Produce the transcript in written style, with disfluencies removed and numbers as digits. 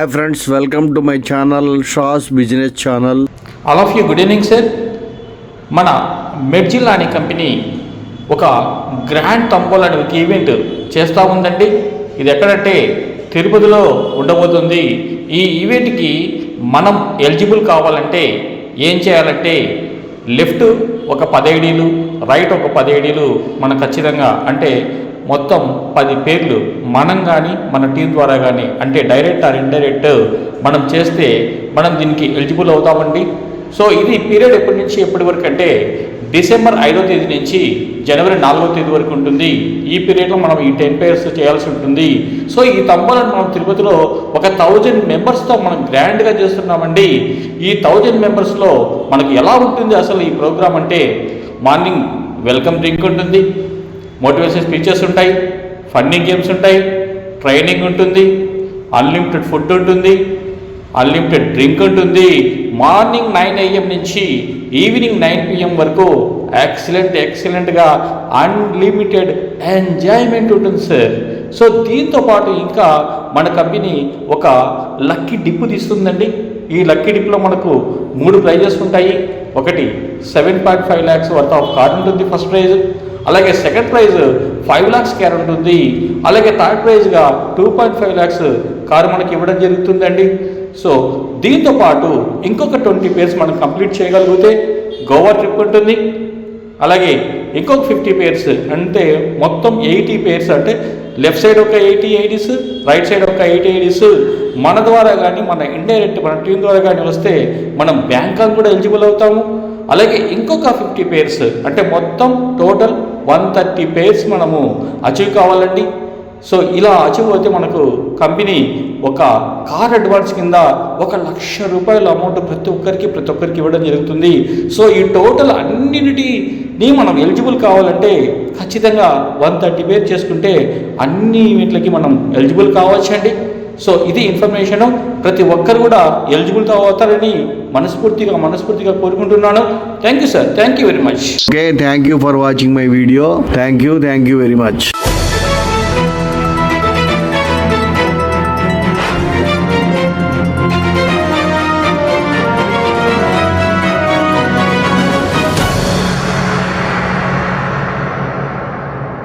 Hi friends, welcome to my channel షాస్ business channel. All of you good evening sir. మన మెడ్జిల్ అనే company ఒక గ్రాండ్ తంబోల్ అనే ఒక ఈవెంట్ చేస్తూ ఉందండి. ఇది ఎక్కడంటే తిరుపతిలో ఉండబోతుంది. ఈ ఈవెంట్కి మనం ఎలిజిబుల్ కావాలంటే ఏం చేయాలంటే లెఫ్ట్ ఒక 10 ఐడీలు, రైట్ ఒక 10 ఐడీలు మనం ఖచ్చితంగా అంటే మొత్తం 10 పేర్లు మనం కానీ మన టీం ద్వారా కానీ అంటే డైరెక్ట్ ఆర్ ఇండైరెక్ట్ మనం చేస్తే మనం దీనికి ఎలిజిబుల్ అవుతామండి. సో ఇది పీరియడ్ ఎప్పటి నుంచి ఎప్పటి వరకు అంటే డిసెంబర్ 5వ తేదీ నుంచి జనవరి 4వ తేదీ వరకు ఉంటుంది. ఈ పీరియడ్లో మనం ఈ 10 పేర్స్ చేయాల్సి ఉంటుంది. సో ఈ తంబాలను మనం తిరుపతిలో ఒక 1000 మెంబర్స్తో మనం గ్రాండ్గా చేస్తున్నామండి. ఈ 1000 మెంబర్స్లో మనకు ఎలా ఉంటుంది అసలు ఈ ప్రోగ్రామ్ అంటే మార్నింగ్ వెల్కమ్ డ్రింక్ ఉంటుంది, మోటివేషన్ స్పీచెస్ ఉంటాయి, ఫన్నీ గేమ్స్ ఉంటాయి, ట్రైనింగ్ ఉంటుంది, అన్లిమిటెడ్ ఫుడ్ ఉంటుంది, అన్లిమిటెడ్ డ్రింక్ ఉంటుంది. మార్నింగ్ 9 AM నుంచి ఈవినింగ్ 9 PM వరకు ఎక్సలెంట్గా అన్లిమిటెడ్ ఎంజాయ్మెంట్ ఉంటుంది సార్. సో దీంతో పాటు ఇంకా మన కంపెనీ ఒక లక్కీ డిప్ తీస్తుందండి. ఈ లక్కీ డిప్లో మనకు 3 ప్రైజెస్ ఉంటాయి. ఒకటి 7.5 lakhs వర్త్ ఆఫ్ కార్ ఉంటుంది ఫస్ట్ ప్రైజ్, అలాగే సెకండ్ ప్రైజ్ 5 lakhs కార్ ఉంటుంది, అలాగే థర్డ్ ప్రైజ్గా 2.5 lakhs కారు మనకి ఇవ్వడం జరుగుతుందండి. సో దీంతో పాటు ఇంకొక 20 పేర్స్ మనం కంప్లీట్ చేయగలిగితే గోవా ట్రిప్ ఉంటుంది. అలాగే ఇంకొక 50 పేర్స్ అంటే మొత్తం 80 పేర్స్ అంటే లెఫ్ట్ సైడ్ ఒక 80 ఐడీస్, రైట్ సైడ్ ఒక 80 ఐడీస్ మన ద్వారా కానీ మన ఇండైరెక్ట్ మన టీం ద్వారా కానీ వస్తే మనం బ్యాంకాక్ కూడా ఎలిజిబుల్ అవుతాము. అలాగే ఇంకొక 50 పేర్స్ అంటే మొత్తం టోటల్ 130 పేర్స్ మనము అచీవ్ కావాలండి. సో ఇలా అచీవ్ అయితే మనకు కంపెనీ ఒక కార్ అడ్వాన్స్ కింద 1,00,000 రూపాయల అమౌంట్ ప్రతి ఒక్కరికి ఇవ్వడం జరుగుతుంది. సో ఈ టోటల్ అన్నిటినీ మనం ఎలిజిబుల్ కావాలంటే ఖచ్చితంగా 130 పేర్ చేసుకుంటే అన్ని ఈవెంట్లకి మనం ఎలిజిబుల్ కావచ్చండి. సో ఇది ఇన్ఫర్మేషను. ప్రతి ఒక్కరు కూడా ఎలిజిబుల్ అవుతారని మనస్ఫూర్తిగా కోరుకుంటున్నాను. Thank you sir, thank you very much. Okay, thank you for watching my video. Thank you very much.